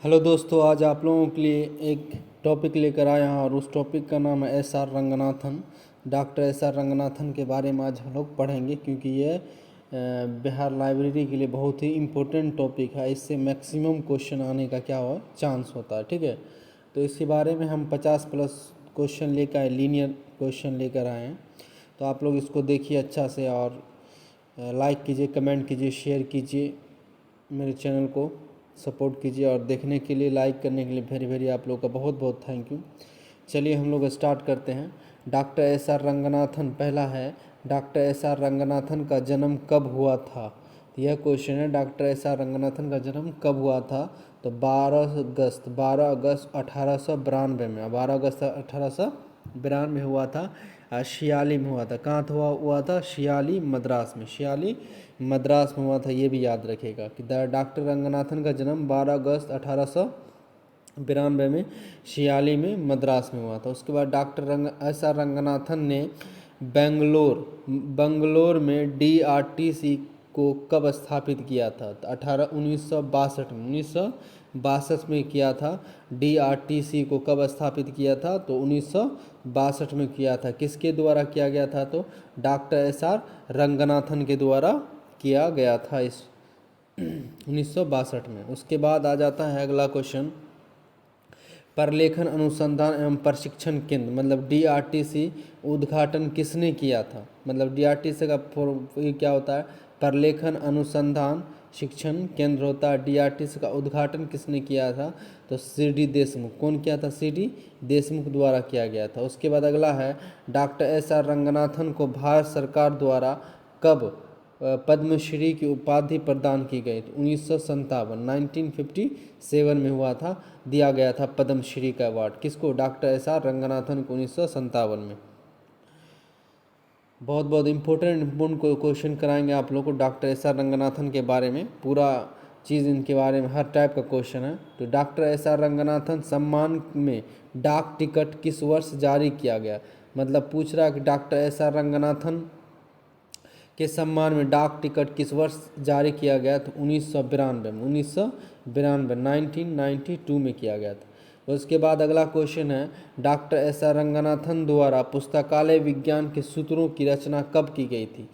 Hello दोस्तों, आज आप लोगों के लिए एक टॉपिक लेकर आया हूँ और उस टॉपिक का नाम है S R Ranganathan. Doctor S R Ranganathan के बारे में आज हम लोग पढ़ेंगे, क्योंकि ये बिहार लाइब्रेरी के लिए बहुत ही इम्पोर्टेंट टॉपिक है। इससे मैक्सिमम क्वेश्चन आने का क्या हो चांस होता है। ठीक है, तो इसके बारे में हम 50+ क्वेश्चन लेकर आए, लीनियर क्वेश्चन लेकर आए हैं। तो आप लोग इसको देखिए अच्छा से और लाइक कीजिए, कमेंट कीजिए, शेयर कीजिए, मेरे चैनल को सपोर्ट कीजिए। और देखने के लिए, लाइक करने के लिए वेरी वेरी आप लोग का बहुत बहुत थैंक यू। चलिए हम लोग स्टार्ट करते हैं। डॉक्टर एस आर रंगनाथन, पहला है डॉक्टर एस आर रंगनाथन का जन्म कब हुआ था। तो यह क्वेश्चन है, डॉक्टर एस आर रंगनाथन का जन्म कब हुआ था। तो 12 अगस्त 1892 में, 12 अगस्त 1892 में हुआ था। शियाली में हुआ था। कहाँ था हुआ था? शियाली, मद्रास में। शियाली मद्रास में हुआ था, ये भी याद रखेगा कि डॉक्टर रंगनाथन का जन्म 12 अगस्त 1892 में शियाली में, मद्रास में हुआ था। उसके बाद डॉक्टर एस आर रंगनाथन ने बंगलोर में DRTC को कब स्थापित किया था। तो 1962 में, 1962 में किया था। DRTC को कब स्थापित किया था? तो 1962 में किया था। किसके द्वारा किया गया था? तो डॉक्टर एस आर रंगनाथन के द्वारा किया गया था इस 1962 में। उसके बाद आ जाता है अगला क्वेश्चन, प्रलेखन अनुसंधान एवं प्रशिक्षण केंद्र मतलब DRTC उद्घाटन किसने किया था। मतलब DRTC का ये क्या होता है? प्रलेखन अनुसंधान शिक्षण केंद्र होता है। DRTC का उद्घाटन किसने किया था? तो CD देशमुख। कौन किया था? CD देशमुख द्वारा किया गया था। उसके बाद अगला है, डॉक्टर एस आर रंगनाथन को भारत सरकार द्वारा कब पद्मश्री की उपाधि प्रदान की गई। तो 1957 में हुआ था, दिया गया था पद्मश्री का अवार्ड। किसको? डॉक्टर एस आर रंगनाथन को 1957 में। बहुत बहुत इम्पोर्टेंट क्वेश्चन कराएंगे आप लोग को डॉक्टर एस आर रंगनाथन के बारे में। पूरा चीज़ इनके बारे में, हर टाइप का क्वेश्चन है। तो डॉक्टर एस आर रंगनाथन सम्मान में डाक टिकट किस वर्ष जारी किया गया। मतलब पूछ रहा है कि डॉक्टर एस आर रंगनाथन के सम्मान में डाक टिकट किस वर्ष जारी किया गया। तो 1992 में, 1992 में किया गया था। उसके बाद अगला क्वेश्चन है, डॉक्टर एस आर रंगनाथन द्वारा पुस्तकालय विज्ञान के सूत्रों की रचना कब की गई थी।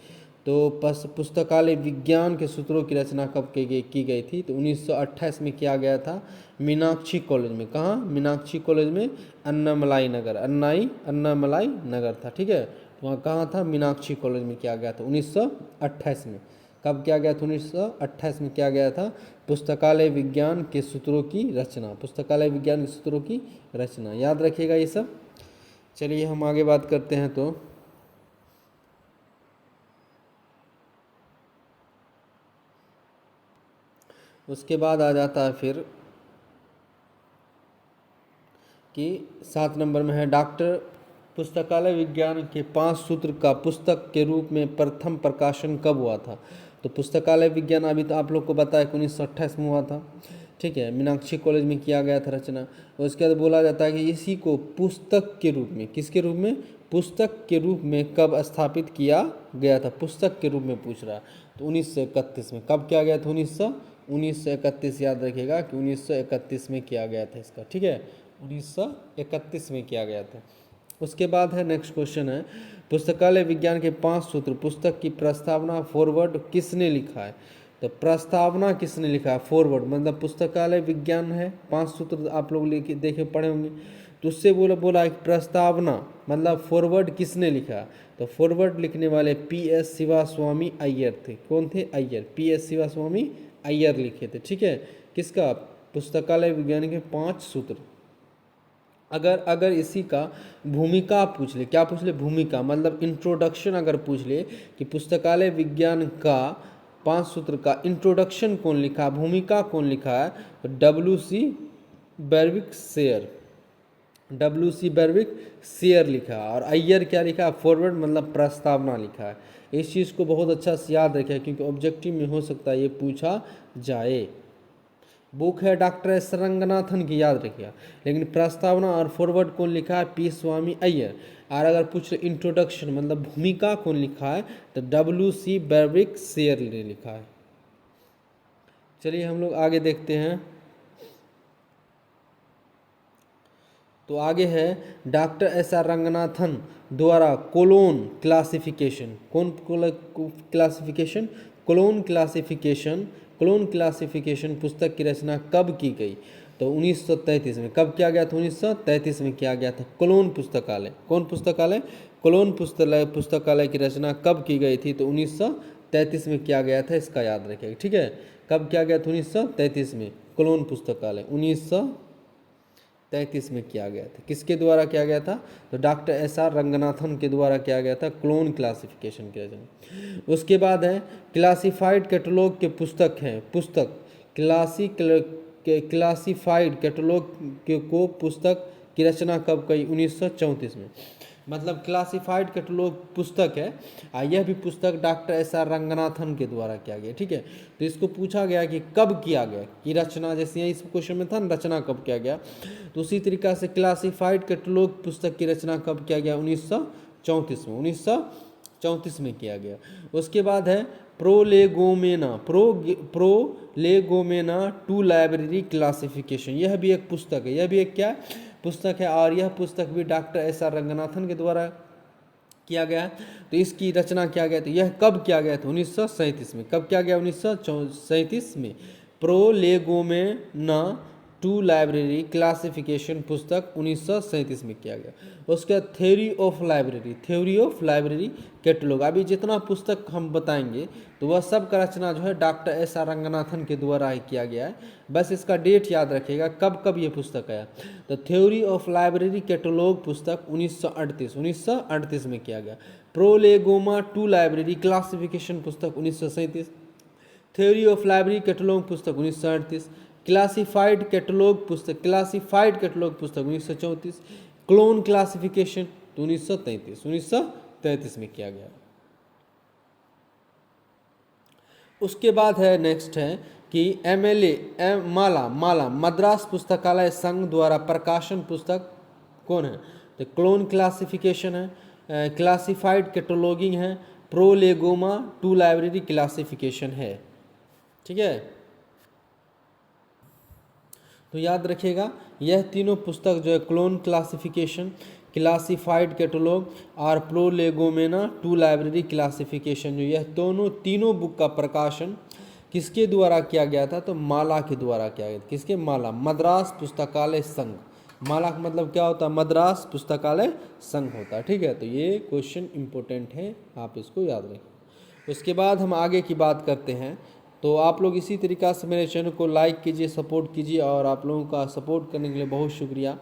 तो पुस्तकालय विज्ञान के सूत्रों की रचना कब की गई थी। तो 1928 में किया गया था, मीनाक्षी कॉलेज में। कहाँ? मीनाक्षी कॉलेज में, अन्नामलाई नगर, अन्नामलाई नगर था। ठीक है, वहाँ कहाँ था? मीनाक्षी कॉलेज में किया गया था 1928 में। कब किया गया था? 1928 में किया गया था पुस्तकालय विज्ञान के सूत्रों की रचना। पुस्तकालय विज्ञान के सूत्रों की रचना, याद रखिएगा ये सब। चलिए हम आगे बात करते हैं। तो उसके बाद आ जाता है फिर कि 7 नंबर में है, डॉक्टर पुस्तकालय विज्ञान के 5 सूत्र का पुस्तक के रूप में प्रथम प्रकाशन कब हुआ था। तो पुस्तकालय विज्ञान अभी तो आप लोग को बताया कि 1928 में हुआ था। ठीक है, मीनाक्षी कॉलेज में किया गया था रचना। उसके बाद बोला जाता है कि इसी को पुस्तक के रूप में, किसके रूप में? पुस्तक के रूप में कब स्थापित किया गया था। पुस्तक के रूप में पूछ रहा है। तो 1931 में। कब किया गया था? 1931 याद रखिएगा कि 1931 में किया गया था इसका। ठीक है, 1931 में किया गया था। उसके बाद है नेक्स्ट क्वेश्चन है, पुस्तकालय विज्ञान के 5 सूत्र पुस्तक की प्रस्तावना फॉरवर्ड किसने लिखा है। तो प्रस्तावना किसने लिखा है? फॉरवर्ड मतलब पुस्तकालय विज्ञान है, 5 सूत्र आप लोग लेके देखे पढ़े होंगे। तो उससे बोला एक प्रस्तावना मतलब फॉरवर्ड किसने लिखा। तो फॉरवर्ड लिखने वाले PS शिवास्वामी अय्यर थे। कौन थे? अय्यर। PS शिवास्वामी अय्यर लिखे थे। ठीक है, किसका? पुस्तकालय विज्ञान के 5 सूत्र। अगर इसी का भूमिका पूछ ले, क्या पूछ ले? भूमिका मतलब इंट्रोडक्शन अगर पूछ ले कि पुस्तकालय विज्ञान का 5 सूत्र का इंट्रोडक्शन कौन लिखा, भूमिका कौन लिखा है। तो WC बर्विक शेयर लिखा है। और अय्यर क्या लिखा है? फॉरवर्ड मतलब प्रस्तावना लिखा है। इस चीज़ को बहुत अच्छा से याद रखें, क्योंकि ऑब्जेक्टिव में हो सकता है ये पूछा जाए। बुक है डॉक्टर एस रंगनाथन की, याद रखिएगा। लेकिन प्रस्तावना और फॉरवर्ड कौन लिखा है? पी स्वामी अय्यर। और अगर पूछ इंट्रोडक्शन मतलब भूमिका कौन लिखा है, तो WC बर्विक शेयर ने लिखा है। चलिए हम लोग आगे देखते हैं। तो आगे है डॉक्टर एस आर रंगनाथन द्वारा कोलोन क्लासिफिकेशन। कौन classification? Colon classification. Colon classification पुस्तक की रचना कब की गई? तो 1933 में। कब किया गया था? 1933 में किया गया था। कोलोन पुस्तकालय। कौन पुस्तकालय? कोलोन पुस्तकालय की रचना कब की गई थी? तो 1933 में किया गया था। इसका याद रखिएगा, ठीक है। कब किया गया था? 1933 में। कोलोन पुस्तकालय 1933 में किया गया था। किसके द्वारा किया गया था? तो डॉक्टर एस आर रंगनाथन के द्वारा किया गया था क्लोन क्लासिफिकेशन की रचना। उसके बाद है क्लासिफाइड कैटलॉग के पुस्तक है। पुस्तक क्लासिफाइड कैटलॉग को पुस्तक की रचना कब की? 1934 में। मतलब क्लासिफाइड कैटलॉग पुस्तक है, यह भी पुस्तक डॉक्टर एस आर रंगनाथन के द्वारा किया गया, ठीक है। तो इसको पूछा गया कि कब किया गया, कि रचना, जैसे यहाँ इस क्वेश्चन में था ना, रचना कब किया गया, तो उसी तरीका से क्लासिफाइड कैटलॉग पुस्तक की रचना कब किया गया? 1934 में। 1934 में किया गया। उसके बाद है प्रोलेगोमेना टू लाइब्रेरी क्लासिफिकेशन। यह भी एक पुस्तक है। यह भी एक क्या पुस्तक है? और यह पुस्तक भी डॉक्टर एस आर रंगनाथन के द्वारा किया गया। तो इसकी रचना किया गया। तो यह कब किया गया था? 1937 में। कब किया गया? 1937 में। प्रोलेगोमेना टू लाइब्रेरी क्लासिफिकेशन पुस्तक 1937 में किया गया। उसके बाद थ्योरी ऑफ लाइब्रेरी कैटलॉग। अभी जितना पुस्तक हम बताएंगे तो वह सब का रचना जो है डॉक्टर एस आर रंगनाथन के द्वारा ही किया गया है। बस इसका डेट याद रखिएगा कब कब ये पुस्तक आया। तो थ्योरी ऑफ लाइब्रेरी कैटलॉग पुस्तक 1938 में किया गया। प्रोलेगोमा टू लाइब्रेरी क्लासिफिकेशन पुस्तक 1937। थ्योरी ऑफ लाइब्रेरी कैटलॉग पुस्तक 1938। क्लासिफाइड कैटलॉग पुस्तक 1934। क्लोन क्लासिफिकेशन 1933 में किया गया। उसके बाद है नेक्स्ट है कि माला मद्रास पुस्तकालय संघ द्वारा प्रकाशन पुस्तक कौन है? तो क्लोन क्लासिफिकेशन है, क्लासिफाइड कैटलॉगिंग है, प्रोलेगोमा टू लाइब्रेरी क्लासिफिकेशन है, ठीक है। तो याद रखिएगा यह तीनों पुस्तक जो है क्लोन क्लासिफिकेशन, क्लासिफाइड कैटलॉग और प्रोलेगोमेना टू लाइब्रेरी क्लासिफिकेशन, जो यह तीनों बुक का प्रकाशन किसके द्वारा किया गया था? तो माला के द्वारा किया गया था। किसके? माला, मद्रास पुस्तकालय संघ। माला का मतलब क्या होता है? मद्रास पुस्तकालय संघ होता है, ठीक है। तो ये क्वेश्चन इंपॉर्टेंट है, आप इसको याद रखें। उसके बाद हम आगे की बात करते हैं। तो आप लोग इसी तरीक़ा से मेरे चैनल को लाइक कीजिए, सपोर्ट कीजिए, और आप लोगों का सपोर्ट करने के लिए बहुत शुक्रिया।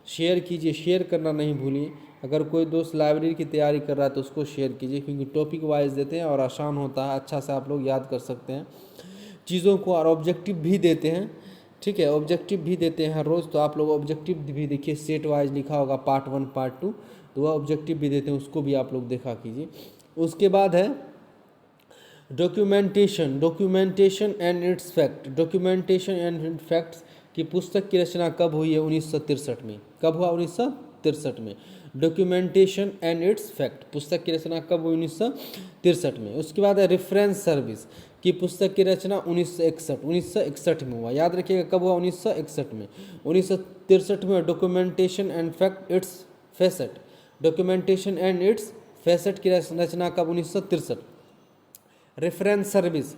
शेयर कीजिए, शेयर करना नहीं भूलिए। अगर कोई दोस्त लाइब्रेरी की तैयारी कर रहा है तो उसको शेयर कीजिए, क्योंकि टॉपिक वाइज देते हैं और आसान होता है, अच्छा से आप लोग याद कर सकते हैं चीज़ों को, और ऑब्जेक्टिव भी देते हैं, ठीक है। ऑब्जेक्टिव भी देते हैं हर रोज़, तो आप लोग ऑब्जेक्टिव भी देखिए, सेट वाइज लिखा होगा पार्ट 1 पार्ट 2, तो वह ऑब्जेक्टिव भी देते हैं, उसको भी आप लोग देखा कीजिए। उसके बाद है डॉक्यूमेंटेशन एंड इट्स फैक्ट्स की पुस्तक की रचना कब हुई है? 1963 में। कब हुआ? 1963 में। डॉक्यूमेंटेशन एंड इट्स फैक्ट पुस्तक की रचना कब हुई? 1963 में। उसके बाद है रेफरेंस सर्विस की पुस्तक की रचना 1961 में हुआ। याद रखिएगा कब हुआ? 1961 में। 1963 में documentation and fact it's facet की रचना कब? 1963। Reference service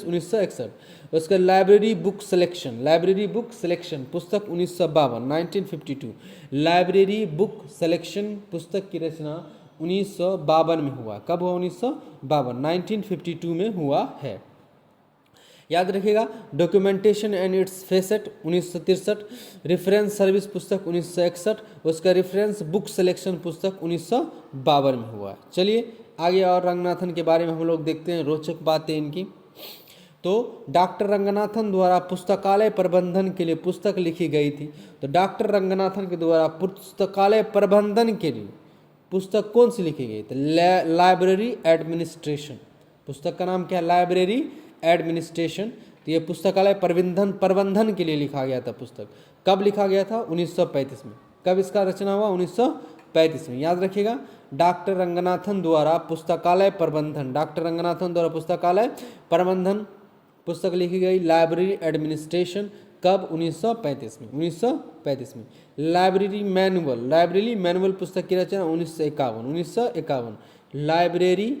1961। उसका लाइब्रेरी बुक सिलेक्शन पुस्तक 1952 लाइब्रेरी बुक सिलेक्शन पुस्तक की रचना 1952 में हुआ। कब हुआ? 1952 में हुआ है। याद रखिएगा documentation and it's facet 1963, reference service पुस्तक 1961, उसका रेफरेंस बुक सिलेक्शन पुस्तक 1952 में हुआ। चलिए आगे और रंगनाथन के बारे में हम लोग देखते हैं, रोचक बातें इनकी। तो डॉक्टर रंगनाथन द्वारा पुस्तकालय प्रबंधन के लिए पुस्तक लिखी गई थी। तो डॉक्टर रंगनाथन के द्वारा पुस्तकालय प्रबंधन के लिए पुस्तक कौन सी लिखी गई? तो लाइब्रेरी एडमिनिस्ट्रेशन। पुस्तक का नाम क्या है? Library administration. तो ये पुस्तकालय प्रबंधन के लिए लिखा गया था पुस्तक। कब लिखा गया था? 1935 में। कब इसका रचना हुआ? 1935 में। याद रखिएगा डॉक्टर रंगनाथन द्वारा पुस्तकालय प्रबंधन पुस्तक लिखी गई। लाइब्रेरी एडमिनिस्ट्रेशन कब? 1935 में, 1935 में। लाइब्रेरी मैनुअल पुस्तक की रचना 1951, लाइब्रेरी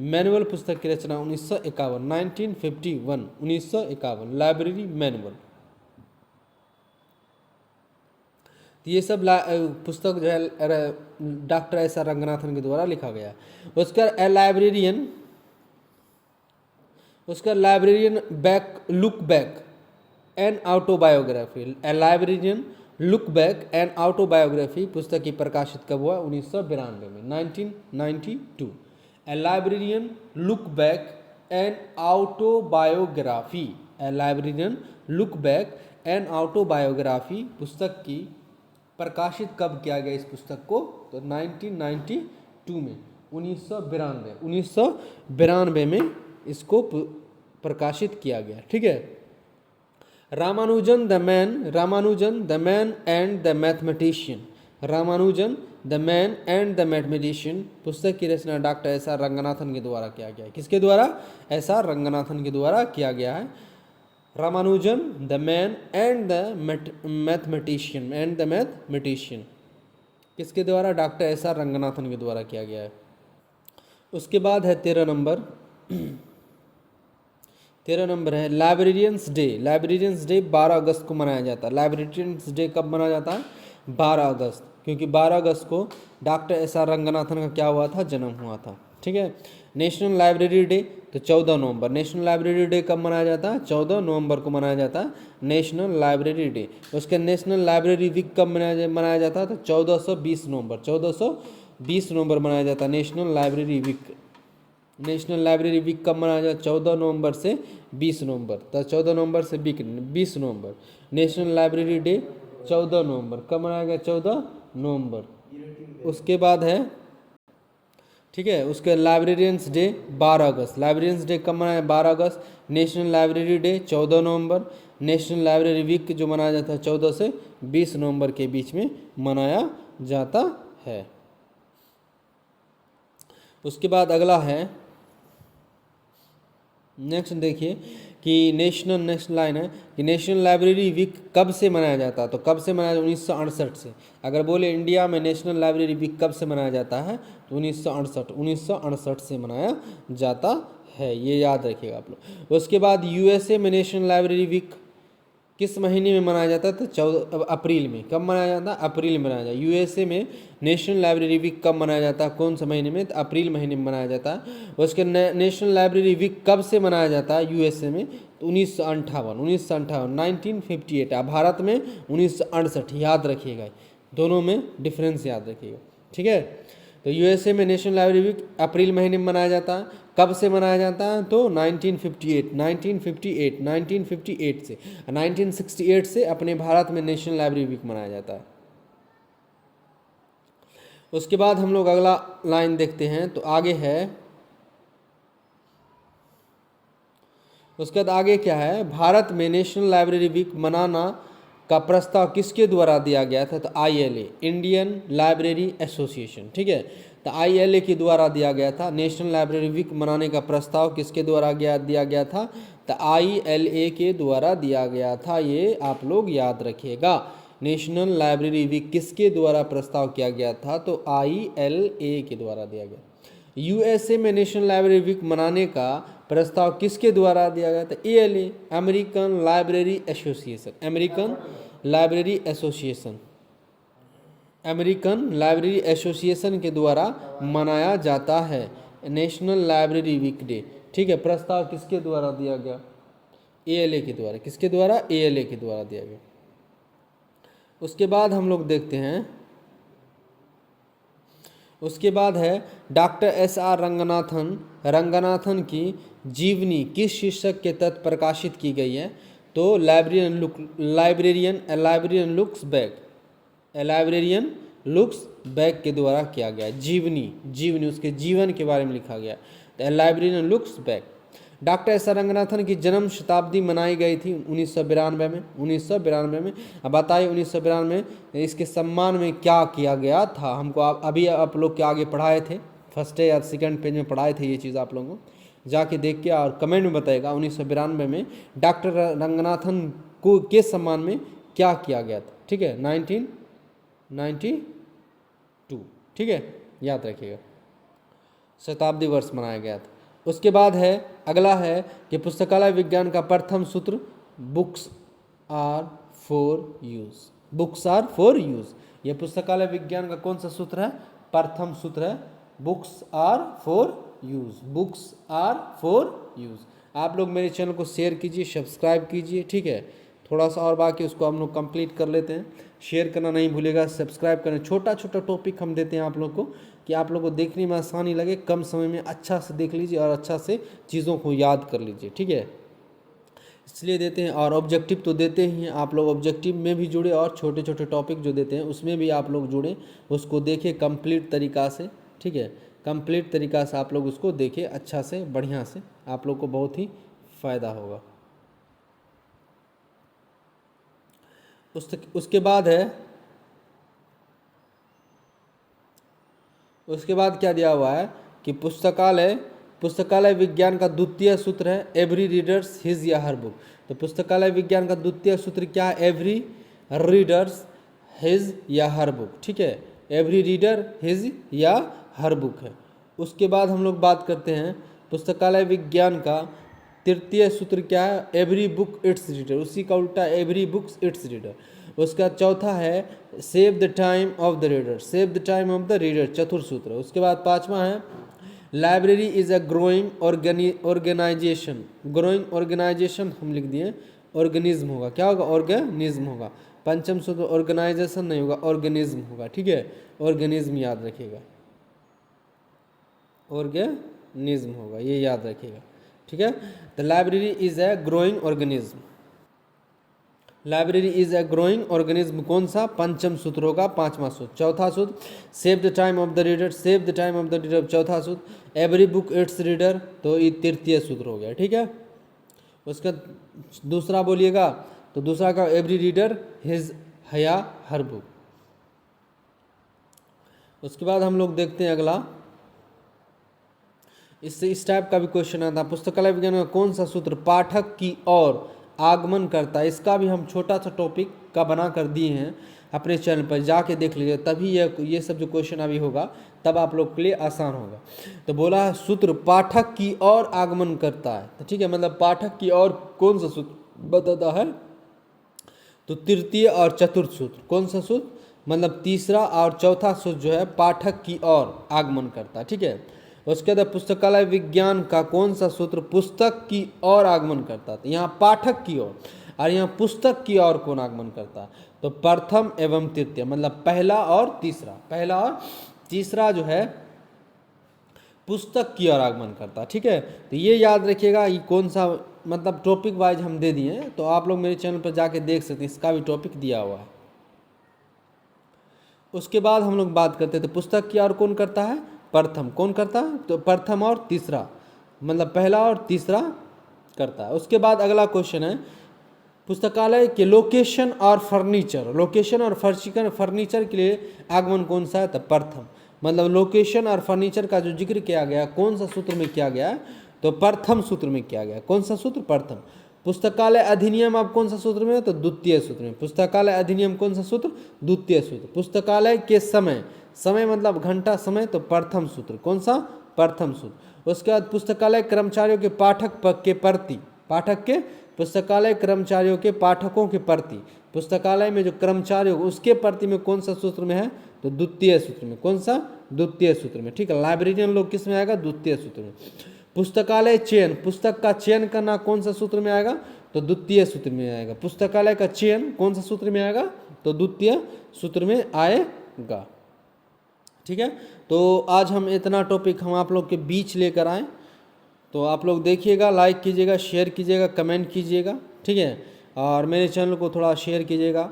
मैनुअल पुस्तक की रचना 1951, 1951 लाइब्रेरी मैनुअल। तो ये सब पुस्तक जो है डॉक्टर एस आर रंगनाथन के द्वारा लिखा गया। उसका librarian look back and autobiography, librarian look back and autobiography पुस्तक की प्रकाशित कब हुआ? 1992 में, 1992। A librarian look back and autobiography, a librarian look back and autobiography पुस्तक की प्रकाशित कब किया गया इस पुस्तक को? तो 1992 में, 1992 में इसको प्रकाशित किया गया। ठीक है। Ramanujan the man and the mathematician, Ramanujan the man and the mathematician पुस्तक की रचना डॉक्टर एस आर रंगनाथन के द्वारा किया गया है। किसके द्वारा? एस आर रंगनाथन के द्वारा किया गया है। Ramanujan the man and the mathematician किसके द्वारा? डॉक्टर एस आर रंगनाथन के द्वारा किया गया है। उसके बाद है 13 नंबर है लाइब्रेरियंस डे। 12 अगस्त को मनाया जाता है। लाइब्रेरियंस डे कब मनाया जाता है? 12 अगस्त, क्योंकि 12 अगस्त को डॉक्टर एस आर रंगनाथन का क्या हुआ था? जन्म हुआ था। ठीक है। नेशनल लाइब्रेरी डे तो 14 नवंबर। नेशनल लाइब्रेरी डे कब मनाया जाता है? 14 नवंबर को मनाया जाता है नेशनल लाइब्रेरी डे। उसके नेशनल लाइब्रेरी वीक कब मनाया जाता है? तो 1420 नवंबर मनाया जाता है national library week. National library week कब मनाया जाता है? 14 नवंबर से 20 नवंबर। तो 14 नवंबर से 20 नवंबर। नेशनल लाइब्रेरी डे 14 नवंबर कब मनाया गया? 14 नवंबर। उसके बाद है, ठीक है, उसके लाइब्रेरियंस डे 12 अगस्त। लाइब्रेरियंस डे कब मनाया? 12 अगस्त। नेशनल लाइब्रेरी डे 14 नवंबर। नेशनल लाइब्रेरी वीक जो मनाया जाता है 14 से 20 नवंबर के बीच में मनाया जाता है। उसके बाद अगला है, नेक्स्ट देखिए कि नेक्स्ट लाइन है कि नेशनल लाइब्रेरी वीक कब से मनाया जाता है? तो कब से मनाया? 1968 से। अगर बोले इंडिया में नेशनल लाइब्रेरी वीक कब से मनाया जाता है? तो 1968 से मनाया जाता है। ये याद रखिएगा आप लोग। उसके बाद यूएसए में नेशनल लाइब्रेरी वीक किस महीने में मनाया जाता है? तो 14 अप्रैल में। कब मनाया जाता है? अप्रैल में मनाया जाता है। यूएसए में नेशनल लाइब्रेरी वीक कब मनाया जाता है? कौन से महीने में? तो अप्रैल महीने में मनाया जाता है। उसके नेशनल लाइब्रेरी वीक कब से मनाया जाता है यूएसए में? तो 1958 1958। भारत में 1968। याद रखिएगा, दोनों में डिफरेंस याद रखिएगा। ठीक है। तो यूएसए में नेशनल लाइब्रेरी वीक अप्रैल महीने में मनाया जाता है। कब से मनाया जाता है? तो 1958 से। 1968 से अपने भारत में नेशनल लाइब्रेरी वीक मनाया जाता है। उसके बाद हम लोग अगला लाइन देखते हैं। तो आगे है, उसके बाद आगे क्या है? भारत में नेशनल लाइब्रेरी वीक मनाना का प्रस्ताव किसके द्वारा दिया गया था? तो ILA, इंडियन लाइब्रेरी एसोसिएशन। ठीक है। तो ILA के द्वारा दिया गया था। नेशनल लाइब्रेरी वीक मनाने का प्रस्ताव किसके द्वारा दिया गया था? तो ILA के द्वारा दिया गया था। ये आप लोग याद रखिएगा। नेशनल लाइब्रेरी वीक किसके द्वारा प्रस्ताव किया गया था? तो ILA के द्वारा दिया गया। यूएसए में नेशनल लाइब्रेरी वीक मनाने का प्रस्ताव किसके द्वारा दिया गया था? ALA, American library association. American library association के द्वारा मनाया जाता है नेशनल लाइब्रेरी वीक डे। ठीक है। प्रस्ताव किसके द्वारा दिया गया? ALA के द्वारा। किसके द्वारा? ALA के द्वारा दिया गया। उसके बाद हम लोग देखते हैं, उसके बाद है डॉक्टर एस आर रंगनाथन की जीवनी किस शीर्षक के तहत प्रकाशित की गई है? तो लाइब्रेरियन लुक्स बैक के द्वारा किया गया। जीवनी उसके जीवन के बारे में लिखा गया। Librarian looks back. Doctor S R Ranganathan की जन्म शताब्दी मनाई गई थी 1992 में। अब बताइए 1992 में इसके सम्मान में क्या किया गया था? हमको अभी आप लोग के आगे पढ़ाए थे, फर्स्ट या सेकंड पेज में पढ़ाए थे ये चीज़ आप लोगों को। जाके देख के और कमेंट में बताएगा 1992 में डॉक्टर रंगनाथन को के सम्मान में क्या किया गया था। ठीक है, 1992, ठीक है, याद रखिएगा, शताब्दी वर्ष मनाया गया था। उसके बाद है, अगला है कि पुस्तकालय विज्ञान का प्रथम सूत्र books are for use. Books are for use, यह पुस्तकालय विज्ञान का कौन सा सूत्र है? प्रथम सूत्र है, books are for use. Books are for use. आप लोग मेरे चैनल को शेयर कीजिए, सब्सक्राइब कीजिए, ठीक है। थोड़ा सा और बाकी उसको हम लोग कंप्लीट कर लेते हैं। शेयर करना नहीं भूलेगा, सब्सक्राइब करना। छोटा छोटा टॉपिक हम देते हैं आप लोग को कि आप लोग को देखने में आसानी लगे, कम समय में अच्छा से देख लीजिए और अच्छा से चीज़ों को याद कर लीजिए, ठीक है, इसलिए देते हैं। और ऑब्जेक्टिव तो देते ही हैं, आप लोग ऑब्जेक्टिव में भी जुड़े और छोटे छोटे टॉपिक जो देते हैं उसमें भी आप लोग जुड़े, उसको देखें कंप्लीट तरीक़ा से, ठीक है, कंप्लीट तरीक़ा से आप लोग उसको देखें अच्छा से, बढ़िया से, आप लोग को बहुत ही फ़ायदा होगा। उसके बाद है, उसके बाद क्या दिया हुआ है कि पुस्तकालय विज्ञान का द्वितीय सूत्र है एवरी रीडर्स हिज या हर बुक। तो पुस्तकालय विज्ञान का द्वितीय सूत्र क्या है? एवरी रीडर्स हिज या हर बुक, ठीक है, एवरी रीडर हिज या हर बुक है। उसके बाद हम लोग बात करते हैं पुस्तकालय विज्ञान का तृतीय सूत्र क्या है? एवरी बुक इट्स रीडर, उसी का उल्टा एवरी बुक्स इट्स रीडर। उसका चौथा है save the time of the reader, save the time of the reader, चतुर्थ सूत्र। उसके बाद पांचवा है library is a growing organisation. Growing organisation हम लिख दिए, ऑर्गेनिज्म होगा, क्या होगा? ऑर्गेनिज्म होगा। पंचम सूत्र ऑर्गेनाइजेशन नहीं होगा, ऑर्गेनिज्म होगा, ठीक है, ऑर्गेनिज्म याद रखिएगा, ऑर्गेनिज्म होगा, ये याद रखिएगा, ठीक है। The library is a growing organism, library is a growing organism कौन सा? पंचम सूत्र होगा, पांचवा सूत्र। चौथा सूत्र save the time of the reader, save the time of the reader चौथा सूत्र। एवरी बुक इट्स रीडर, तो ये तृतीय सूत्र हो गया, ठीक है। उसका दूसरा बोलिएगा तो दूसरा का एवरी रीडर हिज हया हर बुक। उसके बाद हम लोग देखते हैं अगला, इससे इस टाइप का भी क्वेश्चन आता है, पुस्तकालय विज्ञान का कौन सा सूत्र पाठक की ओर आगमन करता है? इसका भी हम छोटा सा टॉपिक का बना कर दिए हैं, अपने चैनल पर जाके देख लीजिए, तभी ये सब जो क्वेश्चन अभी होगा तब आप लोग के लिए आसान होगा। तो बोला है सूत्र पाठक की ओर आगमन करता है, तो ठीक है, मतलब पाठक की ओर कौन सा सूत्र बताता है? तो तृतीय और चतुर्थ सूत्र। कौन सा सूत्र? मतलब तीसरा और चौथा सूत्र जो है पाठक की ओर आगमन करता है, ठीक है। उसके बाद पुस्तकालय विज्ञान का कौन सा सूत्र पुस्तक की ओर आगमन करता है? यहाँ पाठक की ओर और यहाँ पुस्तक की ओर कौन आगमन करता है? तो प्रथम एवं तृतीय, मतलब पहला और तीसरा, पहला और तीसरा जो है पुस्तक की ओर आगमन करता है, ठीक है। तो ये याद रखिएगा, ये कौन सा, मतलब टॉपिक वाइज हम दे दिए हैं, तो आप लोग मेरे चैनल पर जाके देख सकते हैं, इसका भी टॉपिक दिया हुआ है। उसके बाद हम लोग बात करते हैं तो पुस्तक की ओर कौन करता है? प्रथम। कौन करता है? तो प्रथम और तीसरा, मतलब पहला और तीसरा करता है। उसके बाद अगला क्वेश्चन है पुस्तकालय के लोकेशन और फर्नीचर, लोकेशन और फर्नीचर के लिए आगमन कौन सा है? तो प्रथम। मतलब लोकेशन और फर्नीचर का जो जिक्र किया गया कौन सा सूत्र में किया गया है? तो प्रथम सूत्र में किया गया। कौन सा सूत्र? प्रथम। पुस्तकालय अधिनियम अब कौन सा सूत्र में है? तो द्वितीय सूत्र में। पुस्तकालय अधिनियम कौन सा सूत्र? द्वितीय सूत्र। पुस्तकालय के समय, समय मतलब घंटा समय, तो प्रथम सूत्र। कौन सा? प्रथम सूत्र। उसके बाद पुस्तकालय कर्मचारियों के पाठक के प्रति, पाठक के, पुस्तकालय कर्मचारियों के पाठकों के प्रति, पुस्तकालय में जो कर्मचारी हो उसके प्रति में कौन सा सूत्र में है? तो द्वितीय सूत्र में। कौन सा? द्वितीय सूत्र में, ठीक है। लाइब्रेरियन लोग किस में आएगा? द्वितीय सूत्र में। पुस्तकालय चयन, पुस्तक का चयन करना कौन सा सूत्र में आएगा? तो द्वितीय सूत्र में आएगा। पुस्तकालय का चयन कौन सा सूत्र में आएगा? तो द्वितीय सूत्र में आएगा, ठीक है। तो आज हम इतना टॉपिक हम आप लोग के बीच लेकर आए, तो आप लोग देखिएगा, लाइक कीजिएगा, शेयर कीजिएगा, कमेंट कीजिएगा, ठीक है। और मेरे चैनल को थोड़ा शेयर कीजिएगा,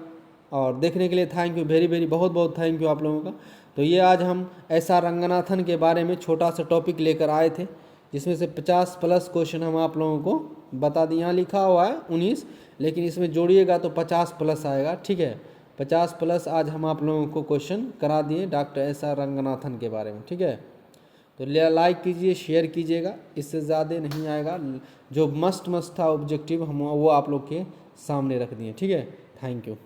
और देखने के लिए थैंक यू, वेरी वेरी बहुत बहुत थैंक यू आप लोगों का। तो ये आज हम ऐसा रंगनाथन के बारे में छोटा सा टॉपिक लेकर आए थे, जिसमें से 50+ क्वेश्चन हम आप लोगों को बता दिए। यहाँ लिखा हुआ है 19, लेकिन इसमें जोड़िएगा तो 50+ आएगा, ठीक है। 50+ आज हम आप लोगों को क्वेश्चन करा दिए डॉक्टर एस आर रंगनाथन के बारे में, ठीक है। तो लाइक कीजिए, शेयर कीजिएगा, इससे ज़्यादा नहीं आएगा। जो मस्ट था ऑब्जेक्टिव हम वो आप लोग के सामने रख दिए। ठीक है, थैंक यू।